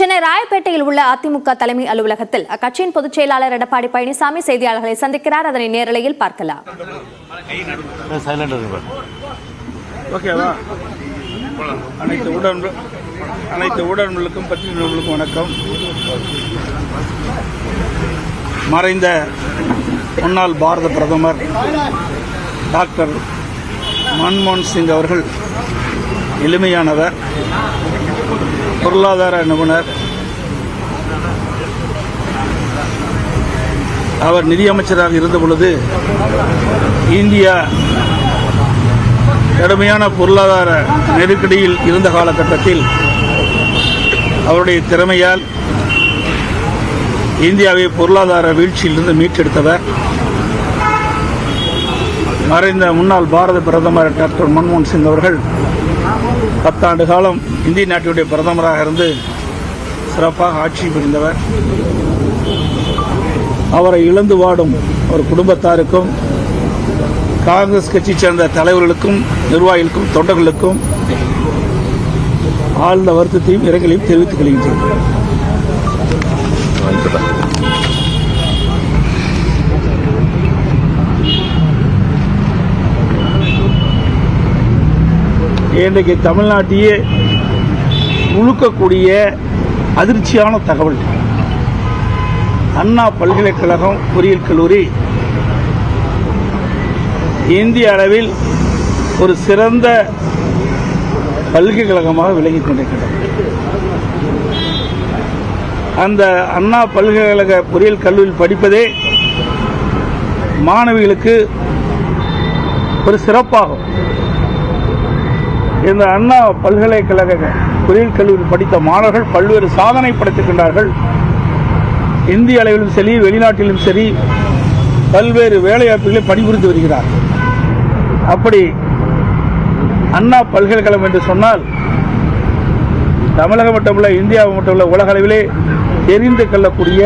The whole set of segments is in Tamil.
சென்னை ராயப்பேட்டையில் உள்ள அதிமுக தலைமை அலுவலகத்தில் அக்கட்சியின் பொதுச் செயலாளர் எடப்பாடி பழனிசாமி செய்தியாளர்களை சந்திக்கிறார். அதனை நேரலையில் பார்க்கலாம். அனைத்து ஊடகங்களுக்கும் பத்திரிகைகளுக்கும் வணக்கம். மறைந்த முன்னாள் பாரத பிரதமர் டாக்டர் மன்மோகன் சிங் அவர்கள் எளிமையானவர், பொருளாதார நிபுணர். அவர் நிதியமைச்சராக இருந்த பொழுது இந்தியா கடுமையான பொருளாதார நெருக்கடியில் இருந்த காலகட்டத்தில் அவருடைய திறமையால் இந்தியாவை பொருளாதார வீழ்ச்சியிலிருந்து மீட்டெடுத்தவர். மறைந்த முன்னாள் பாரத பிரதமர் டாக்டர் மன்மோகன் சிங் அவர்கள் 10 ஆண்டு காலம் இந்திய நாட்டினுடைய பிரதமராக இருந்து சிறப்பாக ஆட்சி புரிந்தவர். அவரை இழந்து வாடும் ஒரு குடும்பத்தாருக்கும், காங்கிரஸ் கட்சியை சேர்ந்த தலைவர்களுக்கும், நிர்வாகிகளுக்கும், தொண்டர்களுக்கும் ஆழ்ந்த வருத்தத்தையும் இரங்கலையும் தெரிவித்துக் கொள்கின்றேன். இன்றைக்கு தமிழ்நாட்டையே உழுக்கக்கூடிய அதிர்ச்சியான தகவல், அண்ணா பல்கலைக்கழகம் பொறியியல் கல்லூரி இந்திய அளவில் ஒரு சிறந்த பல்கலைக்கழகமாக விளங்கிக் கொண்டிருக்கிறது. அந்த அண்ணா பல்கலைக்கழக பொறியியல் கல்லூரியில் படிப்பதே மாணவிகளுக்கு ஒரு சிறப்பாகும். இந்த அண்ணா பல்கலைக்கழக பொறியியல் கல்லூரியில் படித்த மாணவர்கள் பல்வேறு சாதனை படைத்திருக்கின்றார்கள். இந்திய அளவிலும் சரி, வெளிநாட்டிலும் சரி, பல்வேறு வேலைவாய்ப்புகளில் பணிபுரிந்து வருகிறார். அப்படி அண்ணா பல்கலைக்கழகம் என்று சொன்னால் தமிழகம் மட்டுமல்ல, இந்தியா மட்டுமல்ல, உலக அளவிலே தெரிந்து கொள்ளக்கூடிய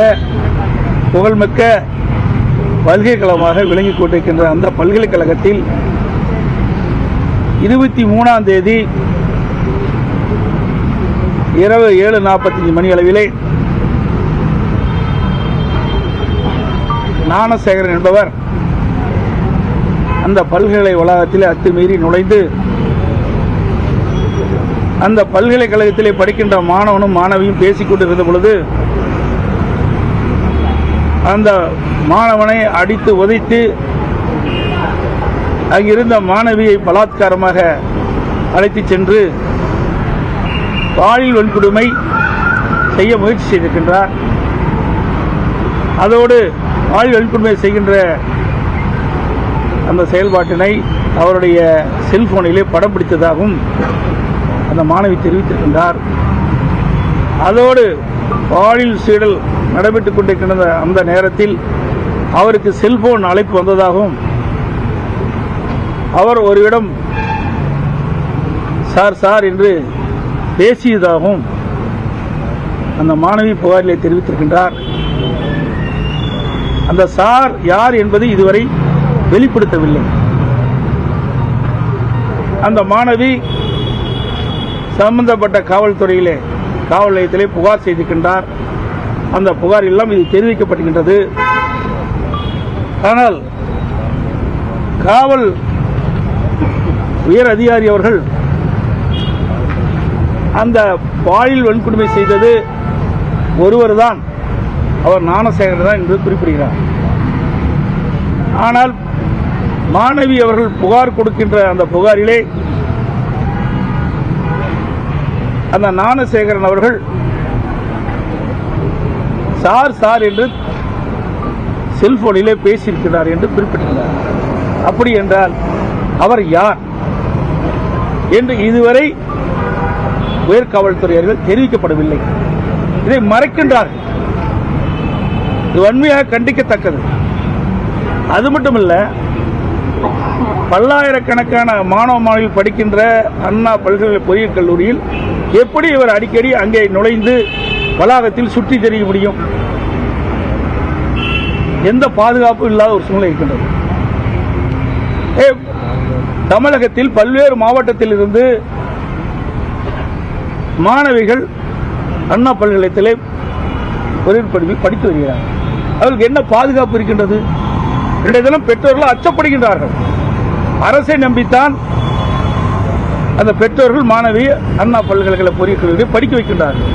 புகழ்மிக்க பல்கலைக்கழகமாக விளங்கிக் கொண்டிருக்கின்ற அந்த பல்கலைக்கழகத்தில் 23ஆம் தேதி இரவு 7:45 மணி அளவிலே ஞானசேகரன் என்பவர் அந்த பல்கலை வளாகத்தில் அத்துமீறி நுழைந்து அந்த பல்கலைக்கழகத்திலே படிக்கின்ற மாணவனும் மாணவியும் பேசிக் கொண்டிருந்த பொழுது அந்த மாணவனை அடித்து உதைத்து அங்கிருந்த மாணவியை பலாத்காரமாக அழைத்துச் சென்று பாலியல் வன்கொடுமை செய்ய முயற்சி செய்திருக்கின்றார். அதோடு பாலியல் வன்கொடுமை செய்கின்ற அந்த செயல்பாட்டினை அவருடைய செல்போனிலே படம் பிடித்ததாகவும் அந்த மாணவி தெரிவித்திருக்கின்றார். அதோடு பாலியல் சீடல் நடைபெற்றுக் கொண்டிருக்கின்ற அந்த நேரத்தில் அவருக்கு செல்போன் அழைப்பு வந்ததாகவும், அவர் ஒருவிடம் சார் என்று பேசியதாகவும் அந்த மாணவி புகாரிலே தெரிவித்திருக்கின்றார். அந்த சார் யார் என்பது இதுவரை வெளிப்படுத்தவில்லை. அந்த மாணவி சம்பந்தப்பட்ட காவல்துறையிலே, காவல் நிலையத்திலே புகார் செய்திருக்கின்றார். அந்த புகார் எல்லாம் இது தெரிவிக்கப்பட்டிருக்கின்றது. ஆனால் காவல் உயர் அதிகாரி அவர்கள் அந்த பாலியல் வன்கொடுமை செய்தது ஒருவர்தான், அவர் ஞானசேகரன் தான் என்று குறிப்பிடுகிறார். ஆனால் மாணவி அவர்கள் புகார் கொடுக்கின்ற அந்த புகாரிலே அந்த ஞானசேகரன் அவர்கள் சார் என்று செல்போனிலே பேசியிருக்கிறார் என்று குறிப்பிட்டிருந்தார். அப்படி என்றால் அவர் யார் என்று இதுவரை உயர்காவல்துறையர்கள் தெரிவிக்கப்படவில்லை. இதை மறைக்கின்றார்கள். இது வன்மையாக கண்டிக்கத்தக்கது. அது மட்டுமல்ல, பல்லாயிரக்கணக்கான மாணவ மாணவிகள் படிக்கின்ற அண்ணா பல்கலை பொறியியல் கல்லூரியில் எப்படி இவர் அடிக்கடி அங்கே நுழைந்து வளாகத்தில் சுற்றி தெரிய முடியும்? எந்த பாதுகாப்பும் இல்லாத ஒரு சூழ்நிலை இருக்கின்றது. தமிழகத்தில் பல்வேறு மாவட்டத்தில் இருந்து மாணவிகள் அண்ணா பல்கலைக்கழகத்திலே பொறியியல் படிப்பில் படித்து வருகிறார். அவர்களுக்கு என்ன பாதுகாப்பு இருக்கின்றது? இன்றைய தினம் பெற்றோர்கள் அச்சப்படுகின்றார்கள். அரசை நம்பித்தான் அந்த பெற்றோர்கள் மாணவி அண்ணா பல்கலைக்கழக பொறியியல் கல்லூரியை படிக்க வைக்கின்றார்கள்.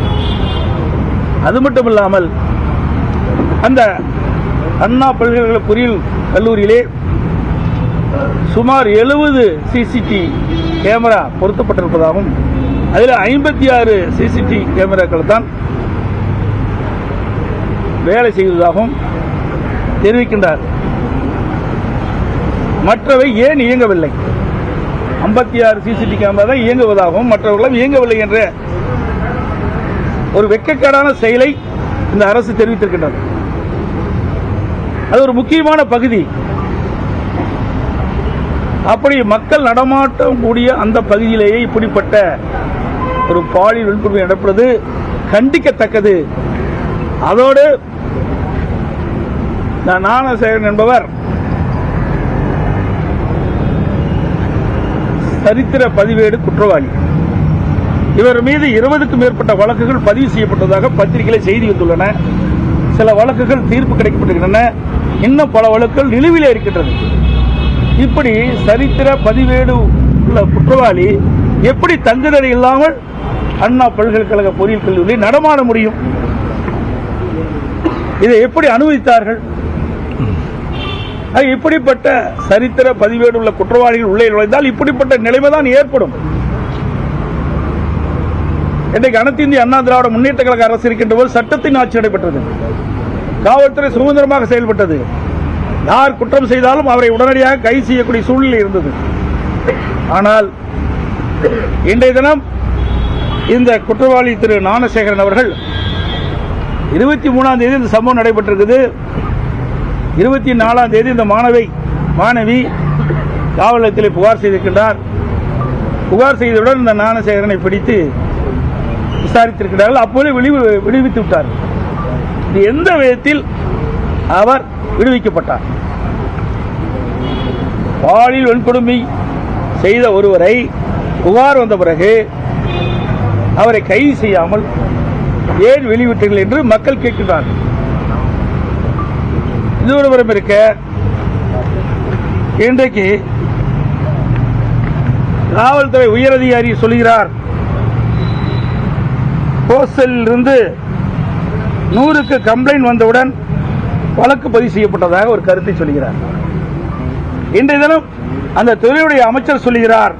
அது மட்டும் இல்லாமல் அந்த அண்ணா பல்கலைக்கழக பொறியியல் கல்லூரியிலே சுமார் 70 சிசிடிவி கேமரா பொருத்தப்பட்டிருப்பதாகவும் அதில் 56 சிசிடிவி கேமராக்கள் தான் வேலை செய்வதாகவும் தெரிவிக்கின்றார். மற்றவை ஏன் இயங்கவில்லை? 56 சிசிடிவி கேமரா தான் இயங்குவதாகவும் மற்றவர்களும் இயங்கவில்லை என்ற ஒரு வெட்கக்கேடான செயலை இந்த அரசு தெரிவித்திருக்கின்றது. அது ஒரு முக்கியமான பகுதி. அப்படி மக்கள் நடமாட்டம் கூடிய அந்த பகுதியிலேயே இப்படிப்பட்ட ஒரு பாலியல் வன்கொடுமை நடப்பது கண்டிக்கத்தக்கது. அதோடு ஞானசேகரன் என்பவர் சரித்திர பதிவேடு குற்றவாளி. இவர் மீது 20க்கும் மேற்பட்ட வழக்குகள் பதிவு செய்யப்பட்டதாக பத்திரிகையில் செய்தி வந்துள்ளன. சில வழக்குகள் தீர்ப்பு கிடைக்கப்பட்டிருக்கின்றன. இன்னும் பல வழக்குகள் நிலுவிலே இருக்கின்றது. இப்படி சரித்திர பதிவேடு உள்ள குற்றவாளி எப்படி தங்குதடை இல்லாமல் அண்ணா பல்கலைக்கழக பொறியியல் கல்லூரியில் நடமாட முடியும்? இதை எப்படி அனுமதித்தார்கள்? இப்படிப்பட்ட சரித்திர பதிவேடு உள்ள குற்றவாளிகள் உள்ளே நுழைந்தால் இப்படிப்பட்ட நிலைமைதான் ஏற்படும். இன்றைக்கு அனைத்து இந்திய அண்ணா திராவிட முன்னேற்ற கழக அரசு இருக்கின்ற போது சட்டத்தின் ஆட்சி நடைபெற்றது. காவல்துறை சுதந்திரமாக செயல்பட்டது. யார் குற்றம் செய்தாலும் அவரை உடனடியாக கைது செய்யக்கூடிய சூழ்நிலை இருந்தது. ஆனால் இன்றைய தினம் இந்த குற்றவாளி திரு ஞானசேகரன் அவர்கள் 23ஆம் தேதி இந்த சம்பவம் நடைபெற்றிருக்குது. 24ஆம் தேதி இந்த மாணவி காவல் நிலையத்தில் புகார் செய்திருக்கின்றார். புகார் செய்தவுடன் இந்த ஞானசேகரனை பிடித்து விசாரித்திருக்கிறார்கள். அப்போதே விடுவித்து விட்டார். இது எந்த விதத்தில் அவர் விடுவிக்கப்பட்டார்? பாலியல் வன்கொடுமை செய்த ஒருவரை புகார் வந்த பிறகு அவரை கைது செய்யாமல் ஏன் வெளிவிட்டீர்கள் என்று மக்கள் கேட்கின்றார்கள். இது ஒருவரும் இருக்க, இன்றைக்கு காவல்துறை உயரதிகாரி சொல்கிறார், போஸ்டலில் இருந்து 100க்கு கம்ப்ளைண்ட் வந்தவுடன் வழக்கு பதிவு செய்யப்பட்டதாக ஒரு கருத்தை சொல்கிறார். இன்றைய தினம் அந்த துறையுடைய அமைச்சர் சொல்கிறார்,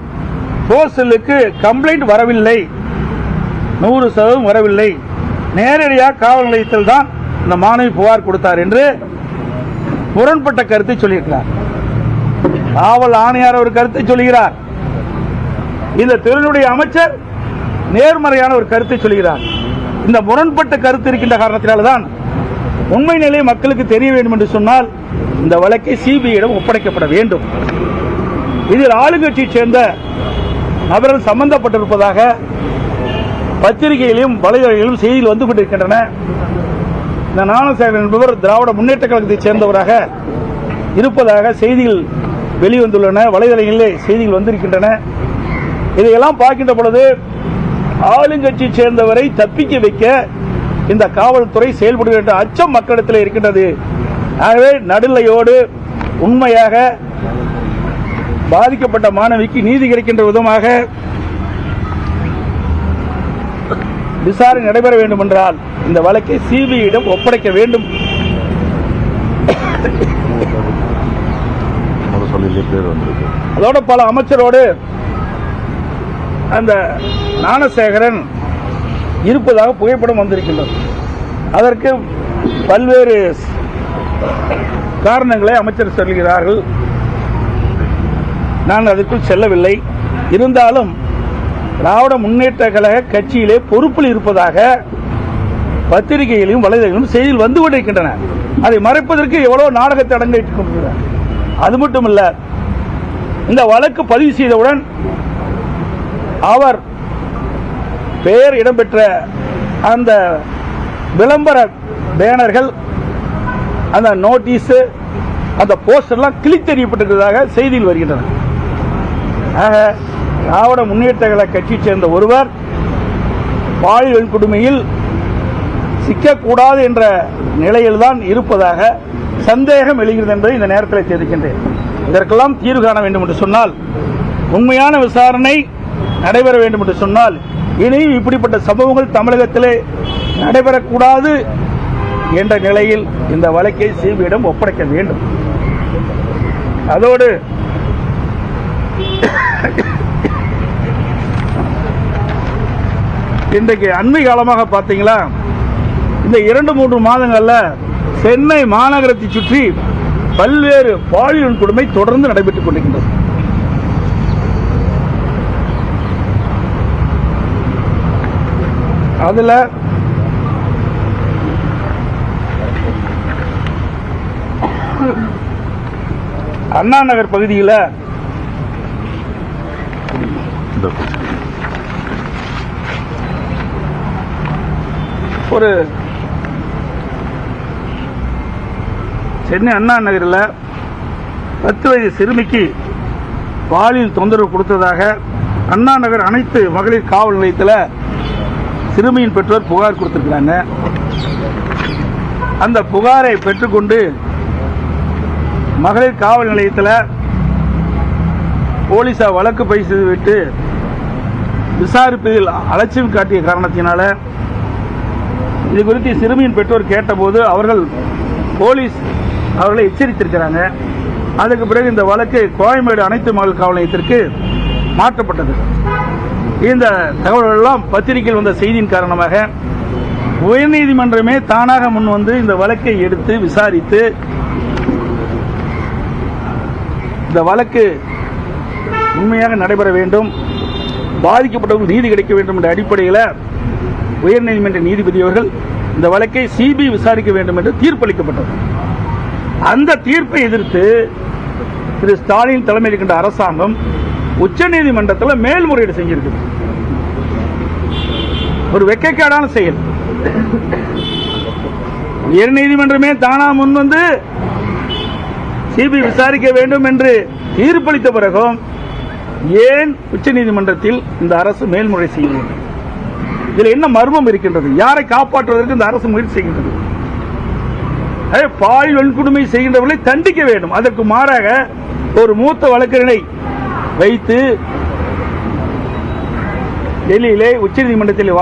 போஸ்டலுக்கு கம்ப்ளைண்ட் வரவில்லை, 100% வரவில்லை, நேரடியாக காவல் நிலையத்தில் தான் இந்த மாணவி புகார் கொடுத்தார் என்று முரண்பட்ட கருத்தை சொல்லியிருக்கிறார். காவல் ஆணையார் ஒரு கருத்தை சொல்கிறார். இந்த துறையுடைய அமைச்சர் நேர்மறையான ஒரு கருத்தை சொல்கிறார். இந்த முரண்பட்ட கருத்து இருக்கின்ற காரணத்தினால்தான் உண்மை நிலை மக்களுக்கு தெரிய வேண்டும் என்று சொன்னால் இந்த வழக்கை சிபிஐயிடம் ஒப்படைக்கப்பட வேண்டும். இதில் ஆளுங்கட்சியைச் சேர்ந்த நபர்கள் சம்பந்தப்பட்டிருப்பதாக பத்திரிகையிலும் வலைதளங்களிலும் செய்திகள் வந்து கொண்டிருக்கின்றன. இந்த ஞானசேகரன் என்பவர் திராவிட முன்னேற்ற கழகத்தைச் சேர்ந்தவராக இருப்பதாக செய்திகள் வெளிவந்துள்ளன. வலைதளங்களிலே செய்திகள் வந்திருக்கின்றன. இதையெல்லாம் பார்க்கின்ற பொழுது ஆளுங்கட்சியைச் சேர்ந்தவரை தப்பிக்க வைக்க இந்த காவல்துறை செயல்படுகின்ற அச்சம் மக்களிடத்தில் இருக்கின்றது. ஆகவே நடுநிலையோடு உண்மையாக பாதிக்கப்பட்ட மாணவிக்கு நீதி கிடைக்கின்ற விதமாக விசாரணை நடைபெற வேண்டும் என்றால் இந்த வழக்கை சிபிஐயிடம் ஒப்படைக்க வேண்டும். அதோட பல அமைச்சரோடு அந்த ஞானசேகரன் இருப்பதாக புகைப்படம் வந்திருக்கின்றது. அதற்கு பல்வேறு காரணங்களை அமைச்சர் சொல்கிறார்கள். நான் அதற்குள் செல்லவில்லை. இருந்தாலும் திராவிட முன்னேற்ற கழக கட்சியிலே பொறுப்பில் இருப்பதாக பத்திரிகைகளிலும் வலைதளங்களிலும் செய்திகள் வந்து கொண்டிருக்கின்றன. அதை மறைப்பதற்கு எவ்வளவு நாடகத்தை அடங்கிட்டுக் கொண்டிருக்கிறார். அது மட்டுமல்ல, இந்த வழக்கு பதிவு செய்தவுடன் அவர் பெயர் இடம்பெற்ற அந்த விளம்பர பேனர்கள், அந்த நோட்டீஸ், அந்த போஸ்டர்லாம் கிழித்தெறியப்பட்டிருக்கிறதாக செய்தியில் வருகின்றன. ஆக திராவிட முன்னேற்ற கழக கட்சியைச் சேர்ந்த ஒருவர் பாலியல் வன்கொடுமையில் சிக்கக்கூடாது என்ற நிலையில்தான் இருப்பதாக சந்தேகம் எழுகிறது என்பதை இந்த நேரத்தில் தெரிவிக்கின்றேன். இதற்கெல்லாம் தீர்வு காண வேண்டும் என்று சொன்னால், உண்மையான விசாரணை நடைபெற வேண்டும் என்று சொன்னால், இனியும் இப்படிப்பட்ட சம்பவங்கள் தமிழகத்திலே நடைபெறக்கூடாது என்ற நிலையில் இந்த வழக்கை சிபிஐயிடம் ஒப்படைக்க வேண்டும். அதோடு இன்றைக்கு அண்மை காலமாக பார்த்தீங்களா, இந்த 2-3 மாதங்கள்ல சென்னை மாநகரத்தை சுற்றி பல்வேறு பாலியல் கொடுமை தொடர்ந்து நடைபெற்றுக் கொண்டிருக்கின்றது. அதுல அண்ணா நகர் பகுதியில் ஒரு சென்னை அண்ணா நகரில் 10 வயது சிறுமிக்கு பாலியல் தொந்தரவு கொடுத்ததாக அண்ணா நகர் அனைத்து மகளிர் காவல் நிலையத்தில் சிறுமியின் பெற்றோர் புகார் கொடுத்திருக்கிறாங்க. அந்த புகாரை பெற்றுக்கொண்டு மகளிர் காவல் நிலையத்தில் போலீசார் வழக்கு பதிவு செய்துவிட்டு விசாரிப்பதில் அலட்சியம் காட்டிய காரணத்தினால இது குறித்து சிறுமியின் பெற்றோர் கேட்டபோது போலீஸ் அவர்களை எச்சரித்திருக்கிறாங்க. அதுக்கு பிறகு இந்த வழக்கு கோயம்பேடு அனைத்து மகளிர் காவல் நிலையத்திற்கு மாற்றப்பட்டது. இந்த தகவல்கள் எல்லாம் பத்திரிகையில் வந்த செய்தியின் காரணமாக உயர்நீதிமன்றமே தானாக முன் வந்து இந்த வழக்கை எடுத்து விசாரித்து இந்த வழக்கு உண்மையாக நடைபெற வேண்டும், பாதிக்கப்பட்டவர்கள் நீதி கிடைக்க வேண்டும் என்ற அடிப்படையில் உயர்நீதிமன்ற நீதிபதி அவர்கள் இந்த வழக்கை சிபிஐ விசாரிக்க வேண்டும் என்று தீர்ப்பளிக்கப்பட்டது. அந்த தீர்ப்பை எதிர்த்து திரு ஸ்டாலின் தலைமையில் இருக்கின்ற அரசாங்கம் உச்சநீதிமன்றத்தில் மேல்முறையீடு செஞ்சிருக்கு. ஒரு வெட்கக்கேடான செயல். உயர்நீதிமன்றமே தானா முன் வந்து சிபிஐ விசாரிக்க வேண்டும் என்று தீர்ப்பளித்த பிறகும் ஏன் உச்சநீதிமன்றத்தில் இந்த அரசு மேல்முறை செய்ய வேண்டும்? இதில் என்ன மர்மம் இருக்கின்றது? யாரை காப்பாற்றுவதற்கு இந்த அரசு முயற்சி செய்கின்றது? பாலியல் வன்கொடுமை செய்கின்றவர்களை தண்டிக்க வேண்டும். அதற்கு மாறாக ஒரு மூத்த வழக்கறிஞரை வைத்து டெல்லியிலே உச்சநீதிமன்றத்தில்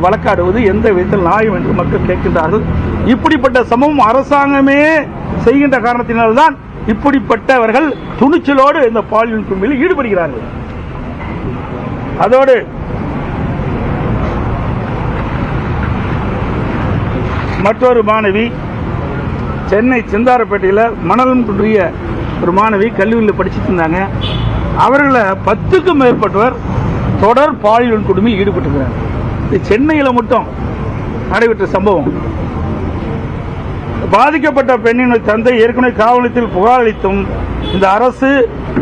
வழக்காடுவது எந்த விதத்தில் நியாயம் என்று மக்கள் கேட்கின்றார்கள். இப்படிப்பட்ட சம்பவம் அரசாங்கமே செய்கின்ற காரணத்தினால்தான் இப்படிப்பட்டவர்கள் துணிச்சலோடு இந்த பாலியல் குழுவில் ஈடுபடுகிறார்கள். அதோடு மற்றொரு மாணவி சென்னை சிந்தாரப்பேட்டையில் மணலம் குன்றிய ஒரு மாணவி கல்லூரியில் படிச்சுட்டு இருந்தாங்க. அவர்களை 10க்கும் மேற்பட்டவர் தொடர் பாலியல் கொடுமையில் ஈடுபட்டிருக்கிறார். இது சென்னையில் மட்டும் நடைபெற்ற சம்பவம். பாதிக்கப்பட்ட பெண்ணின் தந்தை ஏற்கனவே காவல் நிலையத்தில் புகார் அளித்தும் இந்த அரசு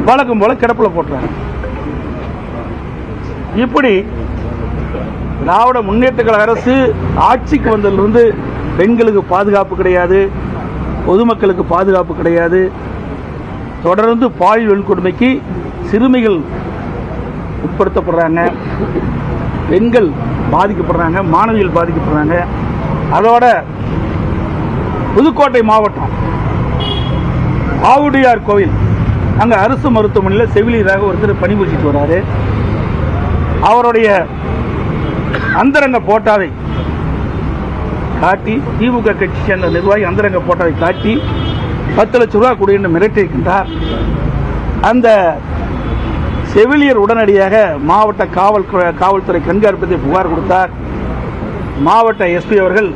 வழக்கம் போல கிடப்பில் போட்டாங்க. இப்படி திராவிட முன்னேற்ற கழக அரசு ஆட்சிக்கு வந்ததிலிருந்து பெண்களுக்கு பாதுகாப்பு கிடையாது, பொதுமக்களுக்கு பாதுகாப்பு கிடையாது. தொடர்ந்து பாலியல் வன்கொடுமைக்கு சிறுமிகள் உட்படுத்தப்படுறாங்க, பெண்கள் பாதிக்கப்படுறாங்க, மாணவிகள் பாதிக்கப்படுறாங்க. அதோட புதுக்கோட்டை மாவட்டம் ஆவுடையார் கோவில், அங்கே அரசு மருத்துவமனையில் செவிலியராக ஒருத்தர் பணிபுரிச்சிட்டு வர்றாரு. அவருடைய அந்தரங்க போட்டாவை காட்டி, திமுக கட்சி சேர்ந்த நிர்வாகி அந்தரங்க போட்டாவை காட்டி 10 லட்சம் ரூபாய் கொடு என்று மிரட்டியிருக்கின்றார். அந்த செவிலியர் உடனடியாக மாவட்ட காவல்துறை கண்காணிப்பதை புகார் கொடுத்தார். மாவட்ட எஸ்பி அவர்கள்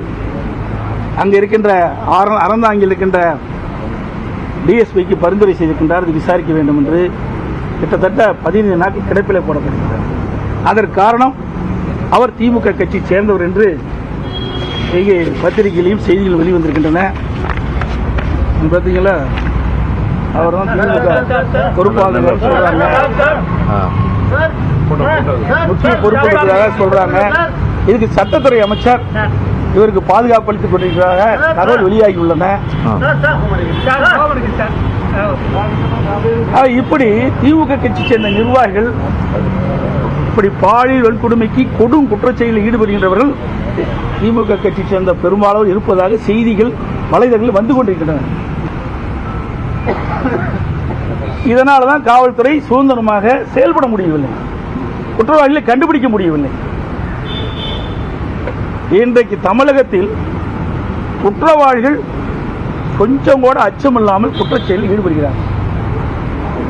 அங்கே இருக்கின்ற அறந்தாங்கில் இருக்கின்ற டிஎஸ்பிக்கு பரிந்துரை செய்திருக்கின்றார், இது விசாரிக்க வேண்டும் என்று. கிட்டத்தட்ட 15 நாட்கள் கிடப்பிலே போடப்படுகிறார். அதற்கு காரணம் அவர் திமுக கட்சி சேர்ந்தவர் என்று இங்கே பத்திரிகையிலையும் செய்திகள் வெளிவந்திருக்கின்றன. பார்த்தீங்களா, அவர் தான் திமுக பொறுப்பாளர்கள் சொல்றாங்க, முக்கிய பொறுப்பெடுப்பதாக சொல்றாங்க. இதுக்கு சட்டத்துறை அமைச்சர் இவருக்கு பாதுகாப்பு அளித்துக் கொண்டிருக்கிறாக தகவல் வெளியாகியுள்ளன. இப்படி திமுக கட்சி சேர்ந்த நிர்வாகிகள் இப்படி பாலியல் வன்கொடுமைக்கு கொடும் குற்றச்செயலில் ஈடுபடுகின்றவர்கள் திமுக கட்சி சேர்ந்த பெரும்பாலும் இருப்பதாக செய்திகள் வலைதளங்களில் வந்து கொண்டிருக்கின்றன. இதனால்தான் காவல்துறை சுதந்திரமாக செயல்பட முடியவில்லை, குற்றவாளிகளை கண்டுபிடிக்க முடியவில்லை. இன்றைக்கு தமிழகத்தில் குற்றவாளிகள் கொஞ்சம் கூட அச்சமில்லாமல் குற்றச்செயலில் ஈடுபடுகிறார்கள்.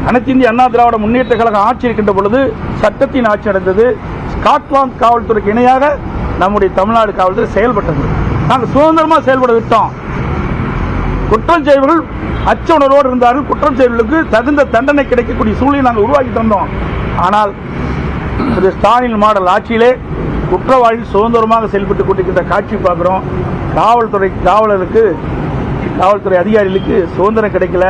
அனைத்து இந்திய அண்ணா திராவிட முன்னேற்ற கழகம் ஆட்சி இருக்கின்ற பொழுது சட்டத்தின் ஆட்சி நடந்தது. ஸ்காட்லாந்து காவல்துறைக்கு இணையாக நம்முடைய தமிழ்நாடு காவல்துறை செயல்பட்டது. நாங்கள் சுதந்திரமாக செயல்பட விட்டோம். குற்றம் செய்வர்கள் அச்ச உணர்வோடு இருந்தார்கள். குற்றம் செய்வர்களுக்கு தகுந்த தண்டனை கிடைக்கக்கூடிய சூழ்நிலை நாங்கள் உருவாக்கி தந்தோம். ஆனால் ஸ்டாலின் மாடல் ஆட்சியிலே குற்றவாளிகள் சுதந்திரமாக செயல்பட்டுக் கொண்டிருக்கின்ற காட்சி பார்க்கிறோம். காவல்துறை அதிகாரிகளுக்கு சுதந்திரம் கிடைக்கல.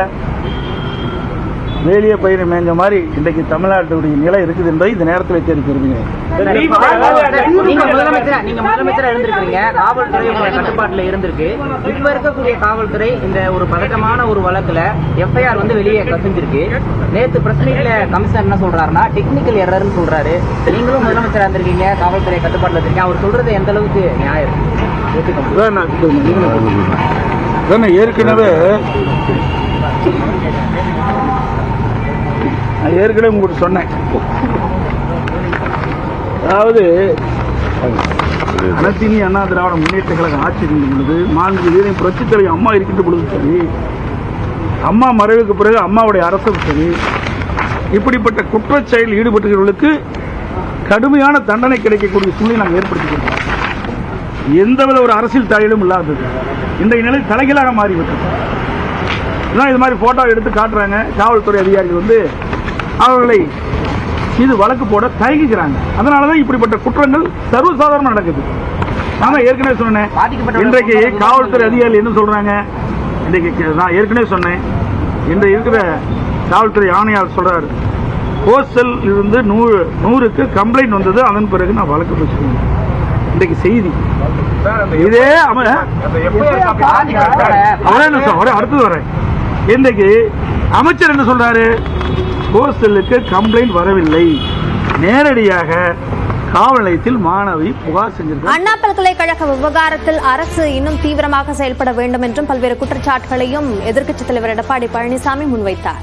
வேலிய பயிரை மேஞ்ச மாதிரி இன்றைக்கு தமிழ்நாட்டுடைய நிலை இருக்குது என்பதை இந்த நேரத்தில் தெரிவிக்கிறேன். நீங்க முதலமைச்சரா இருந்திருக்கீங்க, காவல்துறை உங்க கட்டுப்பாட்டுல இருந்திருக்கு. இப்ப இருக்கக்கூடிய காவல்துறை இந்த ஒரு பதட்டமான ஒரு வழக்குல எஃப்ஐஆர் வெளியே கசிஞ்சிருக்கு. நேற்று பிரச்சனையில கமிஷனர் என்ன சொல்றாருன்னா டெக்னிக்கல் எரர்னு சொல்றாரு. நீங்களும் முதலமைச்சரா இருந்திருக்கீங்க, காவல்துறை கட்டுப்பாட்டுல இருக்கீங்க. அவர் சொல்றது எந்த அளவுக்கு நியாயம்? ஏற்கனவே உங்களுக்கு சொன்னேன். அதாவது அனைத்து இந்திய அண்ணா திராவிட முன்னேற்ற கழகம் ஆட்சி இருக்கின்ற பொழுது மாண்புமிகு புரட்சித் தலைவி அம்மா இருக்கின்ற பொழுது சரி, அம்மா மறைவுக்கு பிறகு அம்மாவுடைய அரசும் சரி, இப்படிப்பட்ட குற்றச் செயலில் ஈடுபட்டவர்களுக்கு கடுமையான தண்டனை கிடைக்கக்கூடிய சூழ்நிலை நாங்கள் ஏற்படுத்திக்கிறோம். எந்தவித ஒரு அரசியல் தலையிலும் இல்லாதது இன்றைய நிலை தலைகீழாக மாறிவிட்டது. இது மாதிரி போட்டோ எடுத்து காட்டுறாங்க. காவல்துறை அதிகாரிகள் அவர்களை இது வழக்கு போட தயங்குகிறாங்க. அதனாலதான் இப்படிப்பட்ட குற்றங்கள் சர்வசாதாரணமாக நடக்குது. நான் ஏற்கனவே சொன்னேன். இன்றைக்கு காவல்துறை அதிகாரிகள் என்ன சொல்றாங்க? இன்றைக்கு நான் ஏற்கனவே சொன்னேன். இன்றைக்கு இருக்கிற காவல்துறை ஆணையாளர் சொல்றாரு, ஹோஸ்டல் இருந்து 100க்கு கம்ப்ளைண்ட் வந்தது, அதன் பிறகு நான் வழக்கு பேசுறேன். இன்றைக்கு செய்தி இதே அடுத்தது வரேன். இன்றைக்கு அமைச்சர் என்ன சொல்றாரு? ஹோஸ்டலுக்கு கம்ப்ளைண்ட் வரவில்லை, நேரடியாக காவல் நிலையத்தில் மாணவி புகார் செஞ்சிருக்கார். அண்ணா பல்கலைக்கழக விவகாரத்தில் அரசு இன்னும் தீவிரமாக செயல்பட வேண்டும் என்றும் பல்வேறு குற்றச்சாட்டுகளையும் எதிர்க்கட்சித் தலைவர் எடப்பாடி பழனிசாமி முன்வைத்தார்.